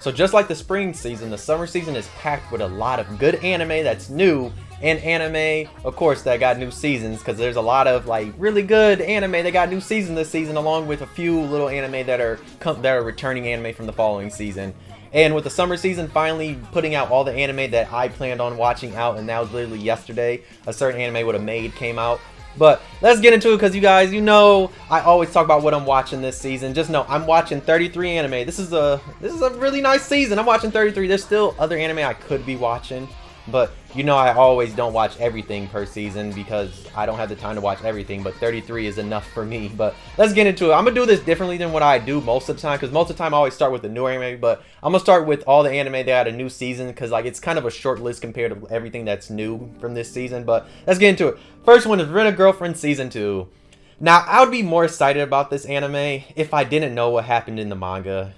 So just like the spring season, the summer season is packed with a lot of good anime that's new, and anime, of course, that got new seasons, because there's a lot of like really good anime that got new season this season, along with a few little anime that are returning anime from the following season. And with the summer season finally putting out all the anime that I planned on watching out, and that was literally yesterday, a certain anime with a maid came out. But let's get into it, because you guys, you know, I always talk about what I'm watching this season. Just know I'm watching 33 anime. This is a really nice season. I'm watching 33. There's still other anime I could be watching, but you know I always don't watch everything per season because I don't have the time to watch everything, but 33 is enough for me. But let's get into it. I'm gonna do this differently than what I do most of the time, because most of the time I always start with the new anime, but I'm gonna start with all the anime that had a new season, because like it's kind of a short list compared to everything that's new from this season. But let's get into it. First one is Rent-A-Girlfriend Season 2. Now, I would be more excited about this anime if I didn't know what happened in the manga.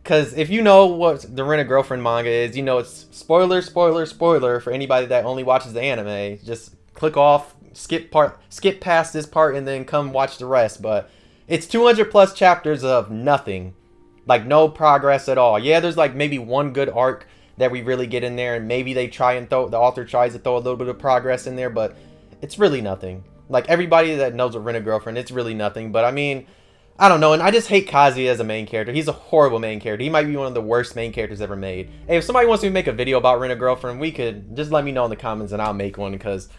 Because if you know what the Rent-A-Girlfriend manga is, you know it's spoiler, spoiler, spoiler for anybody that only watches the anime. Just click off, skip past this part, and then come watch the rest. But it's 200 plus chapters of nothing. Like, no progress at all. Yeah, there's like maybe one good arc that we really get in there, and maybe they try and the author tries to throw a little bit of progress in there, but it's really nothing. Like, everybody that knows a Rent-A-Girlfriend, it's really nothing. But I mean, I don't know, and I just hate Kazuya as a main character. He's a horrible main character. He might be one of the worst main characters ever made. Hey, if somebody wants me to make a video about Rent-A-Girlfriend, we could just let me know in the comments and I'll make one, because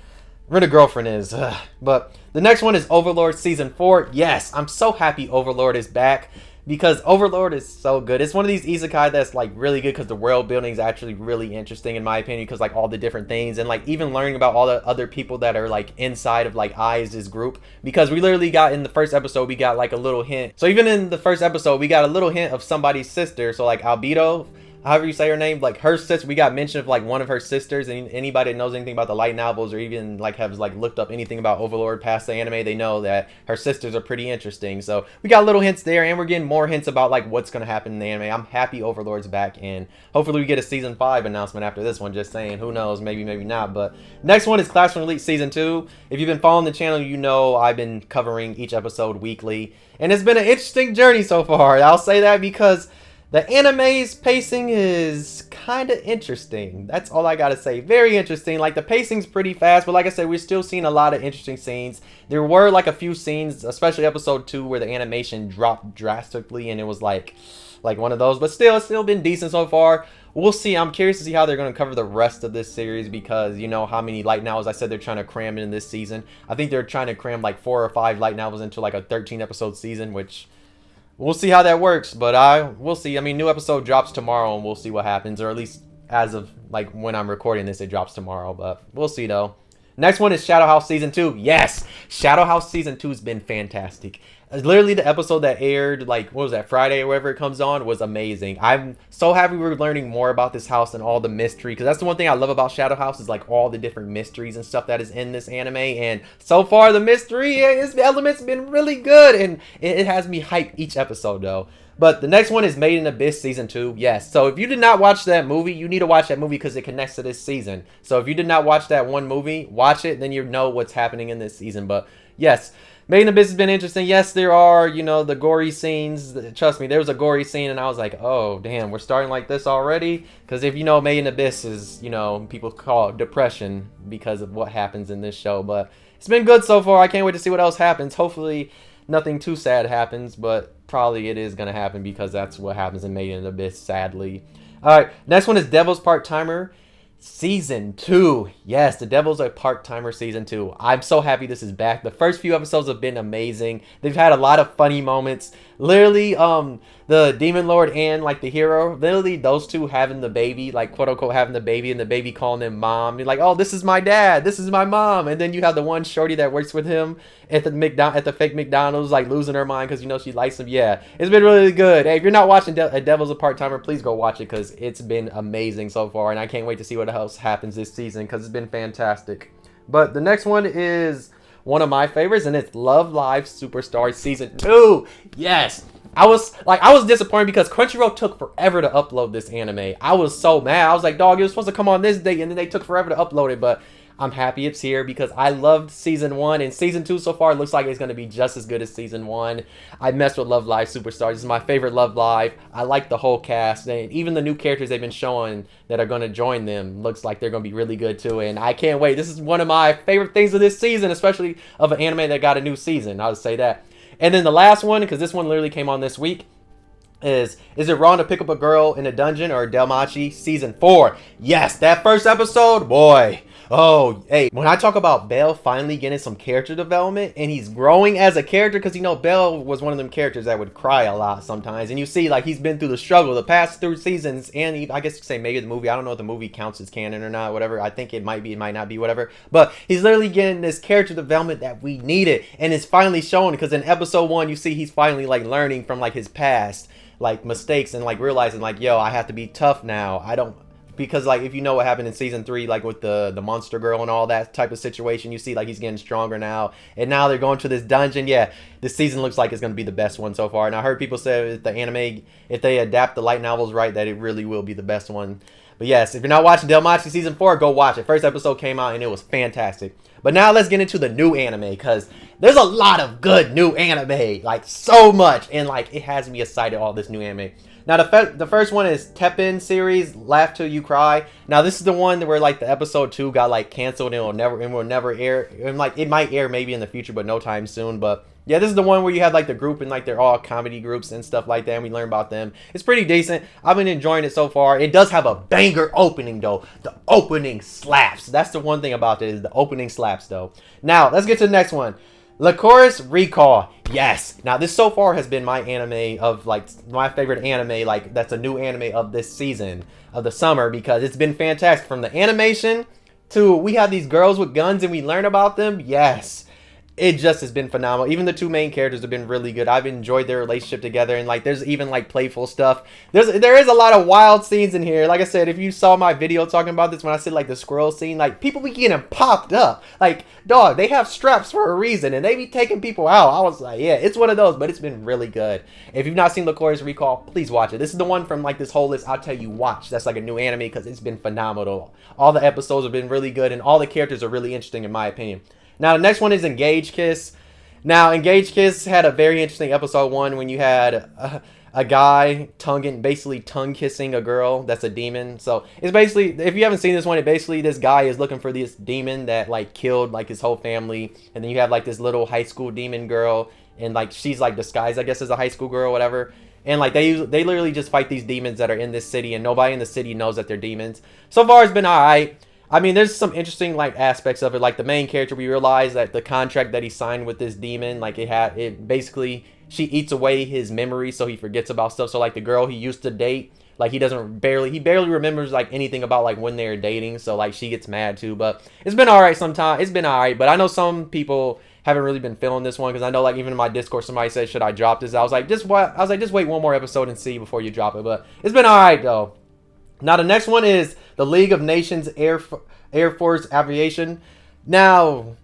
Rent-A-Girlfriend is... But the next one is Overlord Season 4. Yes, I'm so happy Overlord is back, because Overlord is so good. It's one of these isekai that's like really good, because the world building is actually really interesting in my opinion, because like all the different things, and like even learning about all the other people that are like inside of like ISEKAI's group, because we literally got in the first episode, we got like a little hint. So even in the first episode, we got a little hint of somebody's sister. So like Albedo, however you say her name, like her sister, we got mention of like one of her sisters, and anybody that knows anything about the light novels, or even like has like looked up anything about Overlord past the anime, they know that her sisters are pretty interesting. So we got little hints there, and we're getting more hints about like what's going to happen in the anime. I'm happy Overlord's back, and hopefully we get a season 5 announcement after this one. Just saying, who knows, maybe not. But next one is Classroom Elite Season 2. If you've been following the channel, you know I've been covering each episode weekly, and it's been an interesting journey so far. I'll say that because the anime's pacing is kind of interesting. That's all I gotta say. Very interesting. Like, the pacing's pretty fast, but like I said, we're still seeing a lot of interesting scenes. There were like a few scenes, especially episode 2, where the animation dropped drastically, and it was like one of those. But still, it's still been decent so far. We'll see. I'm curious to see how they're going to cover the rest of this series, because you know how many light novels I said they're trying to cram in this season. I think they're trying to cram like 4 or 5 light novels into like a 13 episode season, which... we'll see how that works, but we'll see. I mean, new episode drops tomorrow, and we'll see what happens, or at least as of like when I'm recording this, it drops tomorrow, but we'll see though. Next one is Shadow House Season 2. Yes! Shadow House Season 2 has been fantastic. Literally, the episode that aired, like, what was that, Friday or wherever it comes on, was amazing. I'm so happy we're learning more about this house and all the mystery, because that's the one thing I love about Shadow House, is like all the different mysteries and stuff that is in this anime. And so far, the mystery elements have been really good, and it has me hyped each episode though. But the next one is Made in Abyss Season 2. Yes, so if you did not watch that movie, you need to watch that movie, because it connects to this season. So if you did not watch that one movie, watch it, then you know what's happening in this season. But yes, Made in Abyss has been interesting. Yes, there are, you know, the gory scenes. Trust me, there was a gory scene, and I was like, oh, damn, we're starting like this already? Because if you know, Made in Abyss is, you know, people call it depression because of what happens in this show. But it's been good so far. I can't wait to see what else happens. Hopefully nothing too sad happens, but probably it is going to happen, because that's what happens in Made in Abyss, sadly. Alright, next one is Devil's Part-Timer Season 2. Yes, The Devil's a Part-Timer Season 2. I'm so happy this is back. The first few episodes have been amazing. They've had a lot of funny moments. Literally, the Demon Lord and, like, the hero, literally those two having the baby, like, quote-unquote having the baby, and the baby calling them mom. You're like, oh, this is my dad. This is my mom. And then you have the one shorty that works with him at the fake McDonald's, like, losing her mind because, you know, she likes him. Yeah, it's been really good. Hey, if you're not watching Devil's a Part-Timer, please go watch it, because it's been amazing so far, and I can't wait to see what else happens this season, because it's been fantastic. But the next one is one of my favorites, and it's Love Live Superstar Season 2. Yes! I was disappointed because Crunchyroll took forever to upload this anime. I was so mad. I was like, dog, it was supposed to come on this date, and then they took forever to upload it, but I'm happy it's here because I loved season 1, and season 2 so far looks like it's going to be just as good as season 1. I messed with Love Live Superstars. This is my favorite Love Live. I like the whole cast, and even the new characters they've been showing that are going to join them looks like they're going to be really good too, and I can't wait. This is one of my favorite things of this season, especially of an anime that got a new season. I'll say that. And then the last one, because this one literally came on this week, is it wrong to pick up a girl in a dungeon, or Delmachi season 4? Yes, that first episode, boy. Oh, hey, when I talk about Bell finally getting some character development and he's growing as a character, because you know Bell was one of them characters that would cry a lot sometimes, and you see like he's been through the struggle the past 3 seasons, and I guess you could say maybe the movie. I don't know if the movie counts as canon or not, whatever. I think it might be, it might not be, whatever. But he's literally getting this character development that we needed, and it's finally shown, because in episode 1 you see he's finally like learning from like his past like mistakes, and like realizing like, yo, I have to be tough now. I don't, because like if you know what happened in season 3, like with the monster girl and all that type of situation, you see like he's getting stronger now, and now they're going to this dungeon. Yeah, this season looks like it's going to be the best one so far, and I heard people say if the anime, if they adapt the light novels right, that it really will be the best one. But yes, if you're not watching Delmachi season 4, go watch it. First episode came out and it was fantastic. But now let's get into the new anime, because there's a lot of good new anime, like so much, and like it has me excited, all this new anime. Now the first one is Teppen series, Laugh Till You Cry. Now this is the one where like the episode 2 got like canceled, and it will never air. And like it might air maybe in the future, but no time soon. But yeah, this is the one where you have like the group, and like they're all comedy groups and stuff like that, and we learn about them. It's pretty decent. I've been enjoying it so far. It does have a banger opening though. The opening slaps. That's the one thing about it, is the opening slaps though. Now let's get to the next one. LYCORIS RECOIL. Yes. Now this so far has been my anime of like my favorite anime, like that's a new anime of this season of the summer, because it's been fantastic. From the animation to we have these girls with guns and we learn about them. Yes. It just has been phenomenal. Even the 2 main characters have been really good. I've enjoyed their relationship together, and like there's even like playful stuff. There is a lot of wild scenes in here. Like I said, if you saw my video talking about this when I said like the squirrel scene, like people be getting popped up. Like, dog, they have straps for a reason, and they be taking people out. I was like, yeah, it's one of those, but it's been really good. If you've not seen LYCORIS RECOIL, please watch it. This is the one from like this whole list. I'll tell you, watch. That's like a new anime, because it's been phenomenal. All the episodes have been really good, and all the characters are really interesting in my opinion. Now the next one is Engage Kiss. Now Engage Kiss had a very interesting episode 1 when you had a guy basically tongue kissing a girl that's a demon. So it's basically, if you haven't seen this one, it basically this guy is looking for this demon that like killed like his whole family, and then you have like this little high school demon girl, and like she's like disguised I guess as a high school girl or whatever. And like they literally just fight these demons that are in this city, and nobody in the city knows that they're demons. So far it's been alright. I mean, there's some interesting like aspects of it. Like the main character, we realize that the contract that he signed with this demon, like it basically, she eats away his memory, so he forgets about stuff. So like the girl he used to date, like he barely remembers like anything about like when they were dating. So like she gets mad too. But it's been alright sometimes. It's been alright. But I know some people haven't really been feeling this one, because I know like even in my Discord somebody said, should I drop this? I was like, just wait one more episode and see before you drop it. But it's been alright though. Now the next one is the League of Nations Air Force Aviation. Now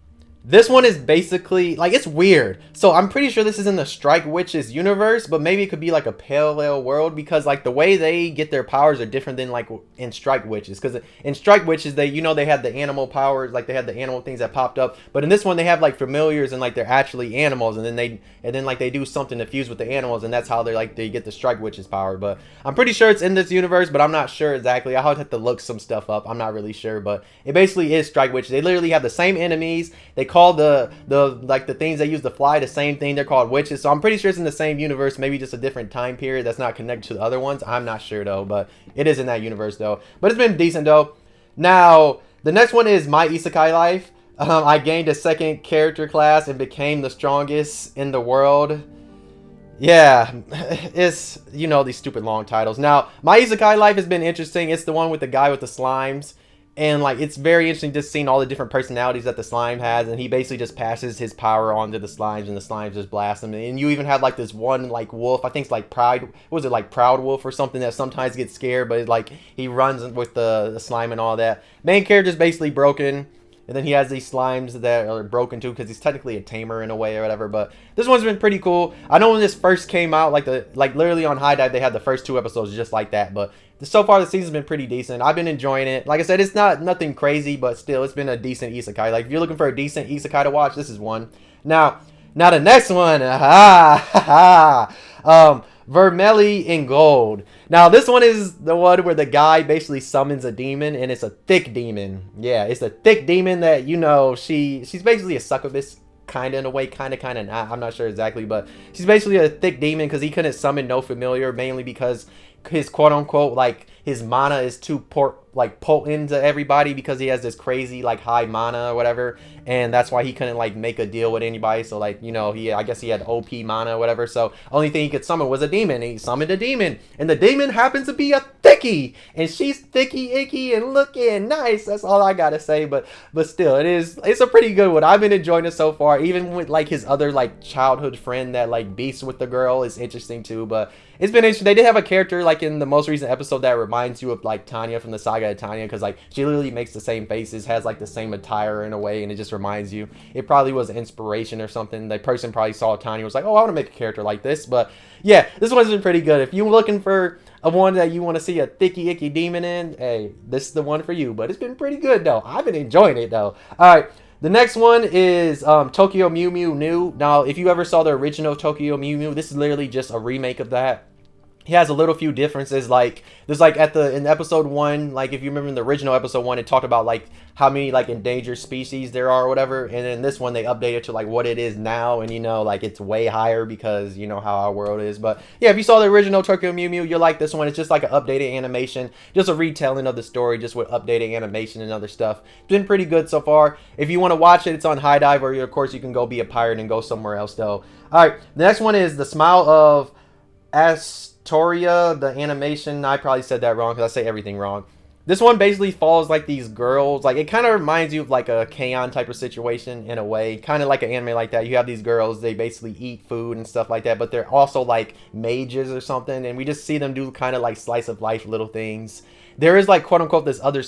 this one is basically like, it's weird. So I'm pretty sure this is in the Strike Witches universe, but maybe it could be like a parallel world, because like the way they get their powers are different than like in Strike Witches. Because in Strike Witches, they, you know, they had the animal powers, like they had the animal things that popped up, but in this one they have like familiars, and like they're actually animals, and then like they do something to fuse with the animals, and that's how they get the Strike Witches power. But I'm pretty sure it's in this universe, but I'm not sure exactly. I'll have to look some stuff up. I'm not really sure, but it basically is Strike Witches. They literally have the same enemies. They call the things they use to fly the same thing. They're called witches. So I'm pretty sure it's in the same universe, maybe just a different time period that's not connected to the other ones. I'm not sure though, but it is in that universe though. But it's been decent though. Now the next one is My Isekai Life. I gained a 2nd character class and became the strongest in the world. Yeah, it's, you know, these stupid long titles. Now My Isekai Life has been interesting. It's the one with the guy with the slimes. And like it's very interesting just seeing all the different personalities that the slime has, and he basically just passes his power on to the slimes, and the slimes just blast him. And you even have like this one like wolf, I think it's like Proud Wolf or something, that sometimes gets scared, but like he runs with the slime and all that. Main character's basically broken. And then he has these slimes that are broken too, because he's technically a tamer in a way or whatever. But this one's been pretty cool. I know when this first came out, like literally on High Dive, they had the first 2 episodes just like that. But so far the season's been pretty decent. I've been enjoying it. Like I said, it's not nothing crazy, but still, it's been a decent isekai. Like if you're looking for a decent isekai to watch, this is one. Now the next one, VERMEIL in Gold. Now this one is the one where the guy basically summons a demon, and it's a thick demon. Yeah, it's a thick demon that, you know, she's basically a succubus, kind of in a way, kind of not. I'm not sure exactly, but she's basically a thick demon because he couldn't summon no familiar, mainly because his quote-unquote, like, his mana is too potent to everybody because he has this crazy, like, high mana or whatever, and that's why he couldn't, like, make a deal with anybody. So, like, you know, I guess he had OP mana or whatever, so only thing he could summon was a demon, and he summoned a demon, and the demon happens to be a thickie, and she's thicky icky and looking nice. That's all I gotta say. But still, it's a pretty good one. I've been enjoying it so far, even with, like, his other, like, childhood friend that, like, beefs with the girl is interesting too. But it's been interesting. They did have a character, like, in the most recent episode that reminds you of, like, Tanya from the Saga of Tanya, because, like, she literally makes the same faces, has, like, the same attire in a way, and it just reminds you. It probably was inspiration or something. The person probably saw Tanya, was like, oh, I want to make a character like this. But yeah, this one's been pretty good. If you're looking for a one that you want to see a thicky icky demon in, hey, this is the one for you. But it's been pretty good though. I've been enjoying it though. All right. The next one is Tokyo Mew Mew New. Now, if you ever saw the original Tokyo Mew Mew, this is literally just a remake of that. He has a little few differences. Like, there's, like, in episode 1, like, if you remember in the original episode 1, it talked about, like, how many, like, endangered species there are or whatever. And in this one, they updated to, like, what it is now. And, you know, like, it's way higher because, you know, how our world is. But yeah, if you saw the original Tokyo Mew Mew, you'll like this one. It's just like an updated animation, just a retelling of the story, just with updated animation and other stuff. It's been pretty good so far. If you want to watch it, it's on High Dive, or of course you can go be a pirate and go somewhere else though. All right, the next one is The Smile of ARSNOTORIA, the animation. I probably said that wrong because I say everything wrong. This one basically follows, like, these girls. Like, it kind of reminds you of, like, a K-On! Type of situation in a way. Kind of like an anime like that. You have these girls, they basically eat food and stuff like that, but they're also, like, mages or something, and we just see them do kind of, like, slice of life little things. There is, like, quote-unquote this other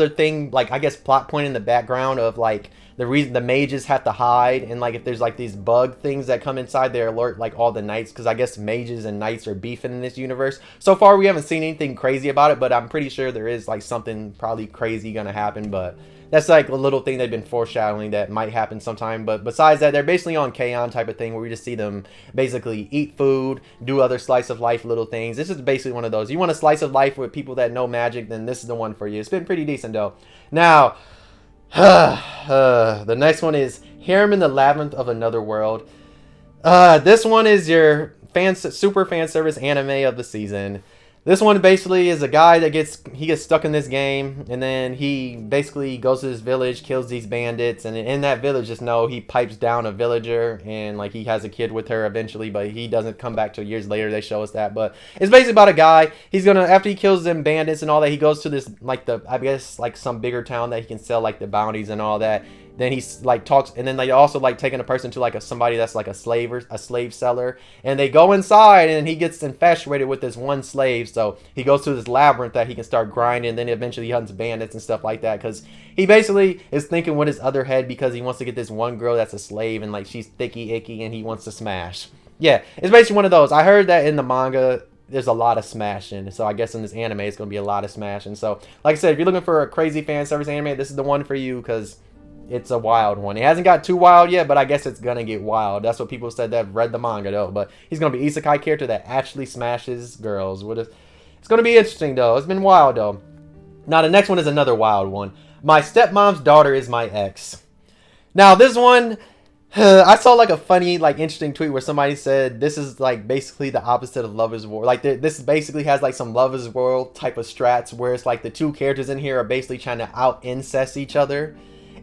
thing, like, I guess plot point in the background of, like, the reason the mages have to hide, and, like, if there's, like, these bug things that come inside, they alert, like, all the knights, because I guess mages and knights are beefing in this universe. So far, we haven't seen anything crazy about it, but I'm pretty sure there is, like, something probably crazy gonna happen. But that's, like, a little thing they've been foreshadowing that might happen sometime. But besides that, they're basically on K-On! Type of thing, where we just see them basically eat food, do other slice of life little things. This is basically one of those. You want a slice of life with people that know magic, then this is the one for you. It's been pretty decent though. Now, the next one is Harem in the Labyrinth of Another World. This one is your super fan service anime of the season. This one basically is a guy that gets stuck in this game, and then he basically goes to this village, kills these bandits, and in that village, just know he pipes down a villager, and, like, he has a kid with her eventually, but he doesn't come back till years later. They show us that. But it's basically about a guy. He's gonna, after he kills them bandits and all that, he goes to this, like, I guess, like, some bigger town that he can sell, like, the bounties and all that. Then he's, like, talks, and then they also, like, taking a person to, like, somebody that's, like, a slave seller, and they go inside, and he gets infatuated with this one slave. So he goes to this labyrinth that he can start grinding, and then eventually he hunts bandits and stuff like that, because he basically is thinking with his other head, because he wants to get this one girl that's a slave, and, like, she's thicky icky, and he wants to smash. Yeah, it's basically one of those. I heard that in the manga there's a lot of smashing, so I guess in this anime it's going to be a lot of smashing. So, like I said, if you're looking for a crazy fan service anime, this is the one for you, because it's a wild one. It hasn't got too wild yet, but I guess it's gonna get wild. That's what people said that have read the manga though. But he's gonna be isekai character that actually smashes girls. It's gonna be interesting though. It's been wild though. Now the next one is another wild one. My stepmom's daughter is my ex. Now this one, I saw, like, a funny, like, interesting tweet where somebody said this is, like, basically the opposite of Lovers World. Like, this basically has, like, some Lovers World type of strats where it's like the two characters in here are basically trying to out incest each other.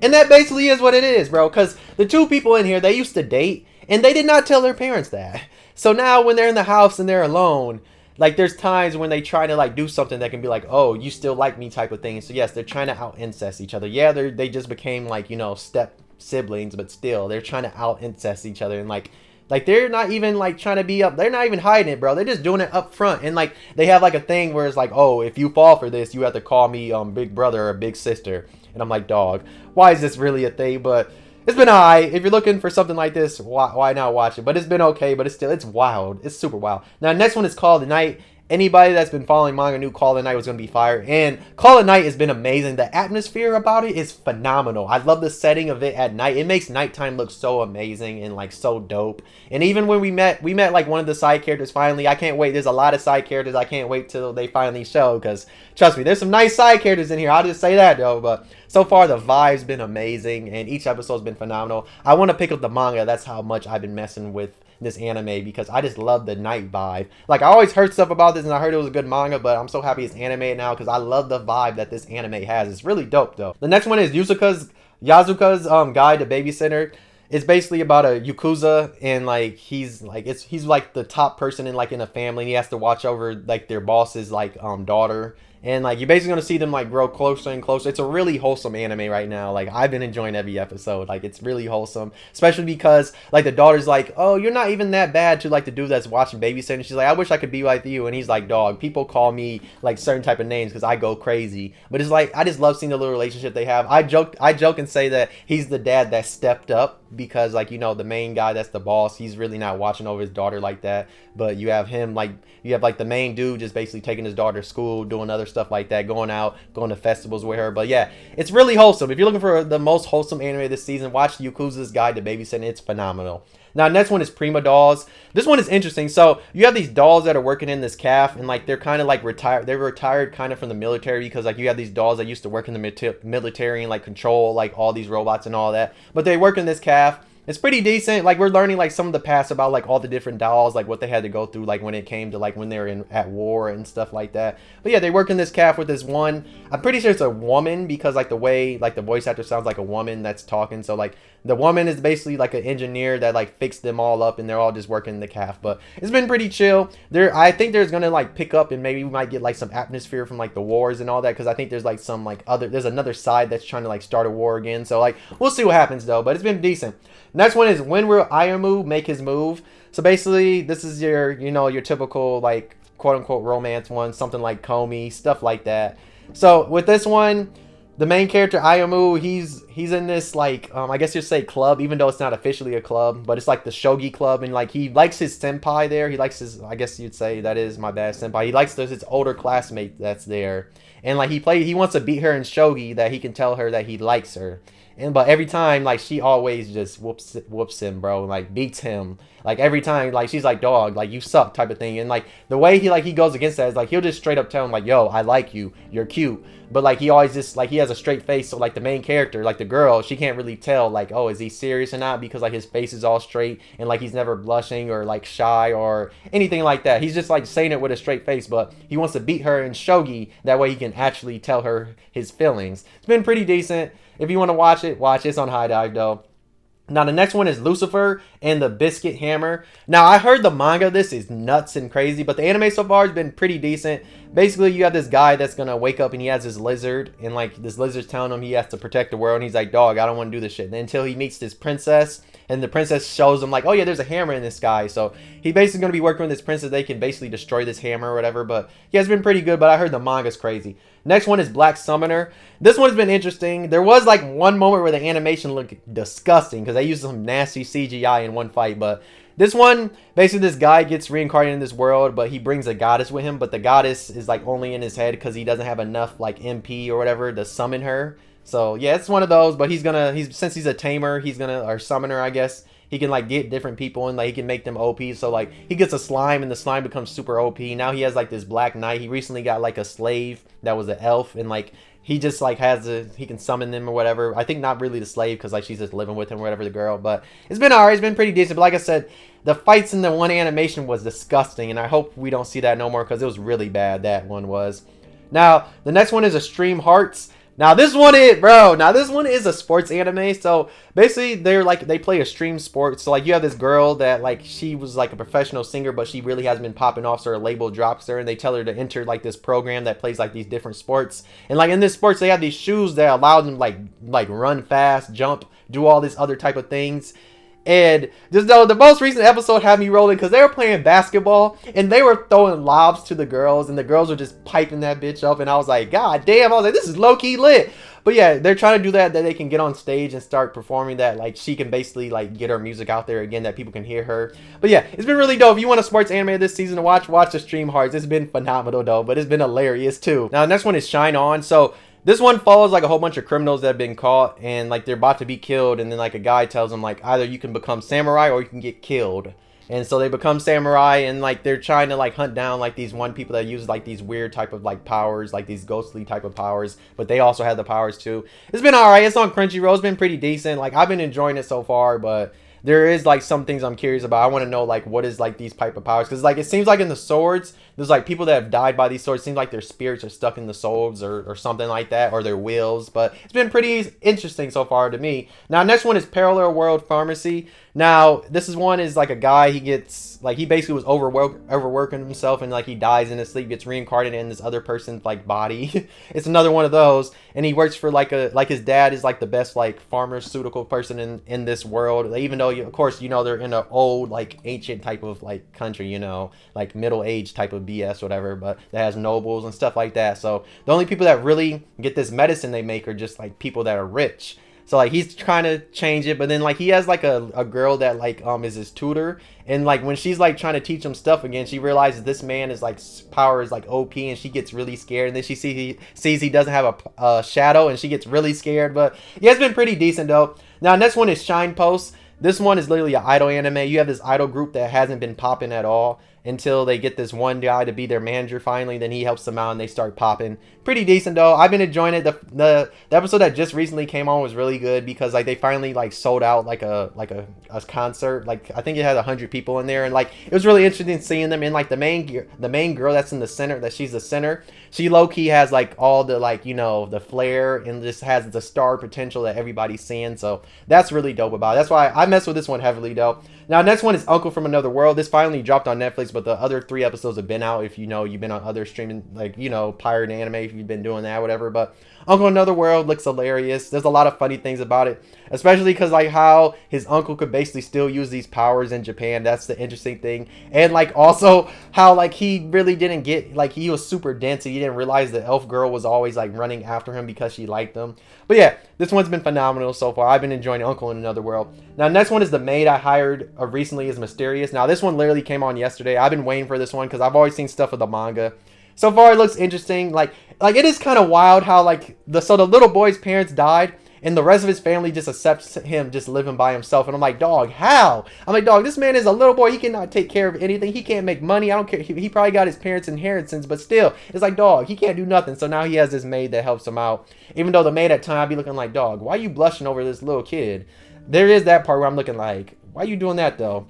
And that basically is what it is, bro. Because the two people in here, they used to date, and they did not tell their parents that. So now when they're in the house and they're alone, like, there's times when they try to, like, do something that can be like, oh, you still like me type of thing. So yes, they're trying to out incest each other. Yeah, they just became, like, you know, step siblings, but still, they're trying to out incest each other. And, like, Like they're not even like trying to be up. They're not even hiding it, bro. They're just doing it up front. And like they have like a thing where it's like, oh, if you fall for this, you have to call me big brother or big sister. And I'm like, dog, why is this really a thing? But it's been alright. If you're looking for something like this, why not watch it? But it's been okay. But it's wild. It's super wild. Now next one is Call of the Night. Anybody that's been following manga knew Call of the Night was going to be fire. And Call of the Night has been amazing. The atmosphere about it is phenomenal. I love the setting of it at night. It makes nighttime look so amazing and like so dope. And even when we met like one of the side characters finally. I can't wait. There's a lot of side characters. I can't wait till they finally show. Because trust me, there's some nice side characters in here. I'll just say that though. But so far the vibe's been amazing. And each episode's been phenomenal. I want to pick up the manga. That's how much I've been messing with this anime because I just love the night vibe. Like I always heard stuff about this and I heard it was a good manga, but I'm so happy it's animated now because I love the vibe that this anime has. It's really dope though. The next one is Yazuka's Guide to Babysitter. It's basically about a Yakuza and like he's like the top person in a family and he has to watch over like their boss's like daughter. And like you're basically gonna see them like grow closer and closer. It's a really wholesome anime right now. Like I've been enjoying every episode. Like it's really wholesome, especially because like the daughter's like, oh, you're not even that bad to like the dude that's watching babysitting. She's like, I wish I could be like you. And he's like, dog, people call me like certain type of names because I go crazy. But it's like I just love seeing the little relationship they have. I joke and say that he's the dad that stepped up because like the main guy that's the boss, he's really not watching over his daughter like that. But you have him like the main dude just basically taking his daughter to school, doing other stuff like that, going to festivals with her. But yeah, it's really wholesome. If you're looking for the most wholesome anime this season, watch YAKUZA'S Guide to Babysitting. It's phenomenal. Now, next one is PRIMA dolls. This one is interesting. So you have these dolls that are working in this calf, and like they're kind of like retired. They're retired kind of from the military because like you have these dolls that used to work in the military and like control like all these robots and all that. But they work in this calf. It's pretty decent. Like we're learning like some of the past about like all the different dolls, like what they had to go through, like when it came to like when they were at war and stuff like that. But yeah, they work in this calf with this one. I'm pretty sure it's a woman because like the way like the voice actor sounds like a woman that's talking. So like the woman is basically like an engineer that like fixed them all up and they're all just working in the calf. But it's been pretty chill. I think there's gonna like pick up and maybe we might get like some atmosphere from like the wars and all that because I think there's like some like there's another side that's trying to like start a war again. So like we'll see what happens though. But it's been decent. Next one is When Will Ayumu Make His Move? So basically, this is your, your typical, like, quote-unquote romance one. Something like Komi, stuff like that. So, with this one, the main character, Ayumu, he's in this, like, I guess you'd say club, even though it's not officially a club. But it's like the shogi club, and, like, he likes his senpai there. He likes his, I guess you'd say, that is my bad, senpai. He likes his older classmate that's there. And, like, he wants to beat her in shogi that he can tell her that he likes her. But every time, like, she always just whoops him, bro. Like, beats him. Like, every time, like, she's like, dog, like, you suck type of thing. And, like, the way he goes against that is, like, he'll just straight up tell him, like, yo, I like you. You're cute. But, like, he always just, like, he has a straight face. So, like, the main character, like, the girl, she can't really tell, like, oh, is he serious or not? Because, like, his face is all straight. And, like, he's never blushing or, like, shy or anything like that. He's just, like, saying it with a straight face. But he wants to beat her in shogi. That way he can actually tell her his feelings. It's been pretty decent. If you want to watch it, watch it. It's on High Dive, though. Now, the next one is Lucifer and the Biscuit Hammer. Now, I heard the manga of this is nuts and crazy, but the anime so far has been pretty decent. Basically, you have this guy that's going to wake up and he has this lizard, and, like, this lizard's telling him he has to protect the world, and he's like, dog, I don't want to do this shit. And until he meets this princess, and the princess shows him, like, oh, yeah, there's a hammer in this guy. So, he basically going to be working with this princess. They can basically destroy this hammer or whatever, but, yeah, it's been pretty good, but I heard the manga's crazy. Next one is Black Summoner. This one's been interesting. There was like one moment where the animation looked disgusting because they used some nasty CGI in one fight. But this one, basically this guy gets reincarnated in this world, but he brings a goddess with him. But the goddess is like only in his head because he doesn't have enough like MP or whatever to summon her. So yeah, it's one of those. But since he's a tamer, or summoner, I guess. He can like get different people and like he can make them OP. So like he gets a slime and the slime becomes super OP. Now he has like this black knight. He recently got like a slave that was an elf and like he just like he can summon them or whatever. I think not really the slave because like she's just living with him or whatever, the girl. But it's been alright. It's been pretty decent. But like I said, the fights in the one animation was disgusting and I hope we don't see that no more because it was really bad. That one was. Now the next one is Extreme Hearts. Now this one is a sports anime. So basically they play extreme sports. So like you have this girl that like she was like a professional singer, but she really hasn't been popping off, so her label drops her and they tell her to enter like this program that plays like these different sports. And like in this sports they have these shoes that allow them like run fast, jump, do all this other type of things. And just though the most recent episode had me rolling because they were playing basketball and they were throwing lobs to the girls and the girls were just piping that bitch up, and I was like, God damn, I was like, this is low-key lit. But yeah, they're trying to do that they can get on stage and start performing, that like she can basically like get her music out there again, that people can hear her. But yeah, it's been really dope. If you want a sports anime this season to watch the Stream Hearts. It's been phenomenal though, but it's been hilarious too. Now the next one is Shine On. So this one follows like a whole bunch of criminals that have been caught and like they're about to be killed, and then like a guy tells them like either you can become samurai or you can get killed. And so they become samurai, and like they're trying to like hunt down like these one people that use like these weird type of like powers, like these ghostly type of powers, but they also have the powers too. It's been alright. It's on Crunchyroll. It's been pretty decent. Like I've been enjoying it so far, but there is like some things I'm curious about. I want to know like what is like these type of powers, because like it seems like in the swords there's like people that have died by these swords. It seems like their spirits are stuck in the swords or something like that, or their wills. But it's been pretty interesting so far to me. Now next one is Parallel World Pharmacy. Now this is one is like a guy, he gets like, he basically was overworking himself, and like he dies in his sleep, gets reincarnated in this other person's like body. It's another one of those, and he works for like his dad is like the best like pharmaceutical person in this world, even though of course they're in an old like ancient type of like country, like middle age type of BS whatever, but that has nobles and stuff like that. So the only people that really get this medicine they make are just like people that are rich. So like he's trying to change it, but then like he has like a girl that like is his tutor, and like when she's like trying to teach him stuff again, she realizes this man is like power is like OP, and she gets really scared, and then she sees he doesn't have a shadow, and she gets really scared. But yeah, it's been pretty decent though. Now next one is Shinepost. This one is literally an idol anime. You have this idol group that hasn't been popping at all until they get this one guy to be their manager finally. Then he helps them out and they start popping. Pretty decent though. I've been enjoying it. The episode that just recently came on was really good because like they finally like sold out like a concert. Like I think it had 100 people in there, and like it was really interesting seeing them. And like the main girl that's in the center, that she's the center, she low-key has like all the like the flair and just has the star potential that everybody's seeing. So that's really dope about it. That's why I mess with this one heavily though. Now next one is Uncle from Another World. This finally dropped on Netflix, but the other 3 episodes have been out. If you've been on other streaming, like pirate anime, if you've been doing that, whatever. But Uncle Another World looks hilarious. There's a lot of funny things about it, especially because like how his uncle could basically still use these powers in Japan. That's the interesting thing. And like also how like he really didn't get, like he was super dense and he didn't realize the elf girl was always like running after him because she liked him. But yeah, this one's been phenomenal so far. I've been enjoying Uncle in Another World. Now next one is the maid I hired recently is Mysterious. Now this one literally came on yesterday. I've been waiting for this one because I've always seen stuff with the manga. So far it looks interesting. Like it is kind of wild how like the little boy's parents died and the rest of his family just accepts him just living by himself. And I'm like, dog, how? I'm like, dog, this man is a little boy. He cannot take care of anything. He can't make money. I don't care. He probably got his parents' inheritance, but still, it's like, dog, he can't do nothing. So now he has this maid that helps him out. Even though the maid at time I'd be looking like, dog, why are you blushing over this little kid? There is that part where I'm looking like, why are you doing that though?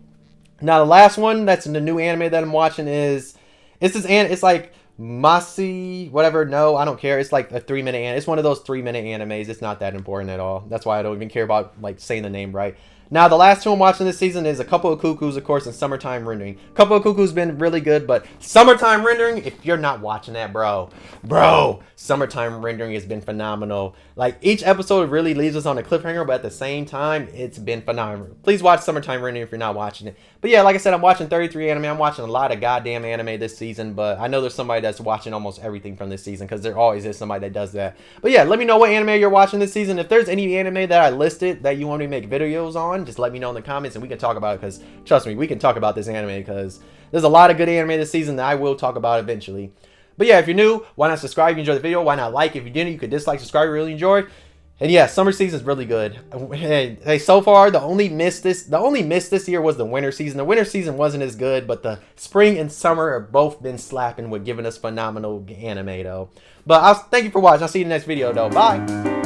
Now the last one that's in the new anime that I'm watching is it's like musasi, whatever. No, I don't care. It's like a 3-minute anime. It's one of those 3-minute animes. It's not that important at all. That's why I don't even care about like saying the name right. Now the last 2 I'm watching this season is A Couple of Cuckoos, of course, and Summertime Rendering. Couple of Cuckoos been really good, but Summertime Rendering, if you're not watching that, bro, Summertime Rendering has been phenomenal. Like each episode really leaves us on a cliffhanger, but at the same time, it's been phenomenal. Please watch Summertime Rendering if you're not watching it. But yeah, like I said, I'm watching 33 anime. I'm watching a lot of goddamn anime this season, but I know there's somebody that's watching almost everything from this season because there always is somebody that does that. But yeah, let me know what anime you're watching this season. If there's any anime that I listed that you want me to make videos on, just let me know in the comments and we can talk about it, because trust me, we can talk about this anime because there's a lot of good anime this season that I will talk about eventually. But yeah, if you're new, why not subscribe if you enjoyed the video? Why not like? If you didn't, you could dislike, subscribe, really enjoy. And yeah, summer season is really good. Hey, so far the only miss this year was the winter season. The winter season wasn't as good, but the spring and summer have both been slapping with giving us phenomenal anime though. But thank you for watching. I'll see you in the next video though. Bye.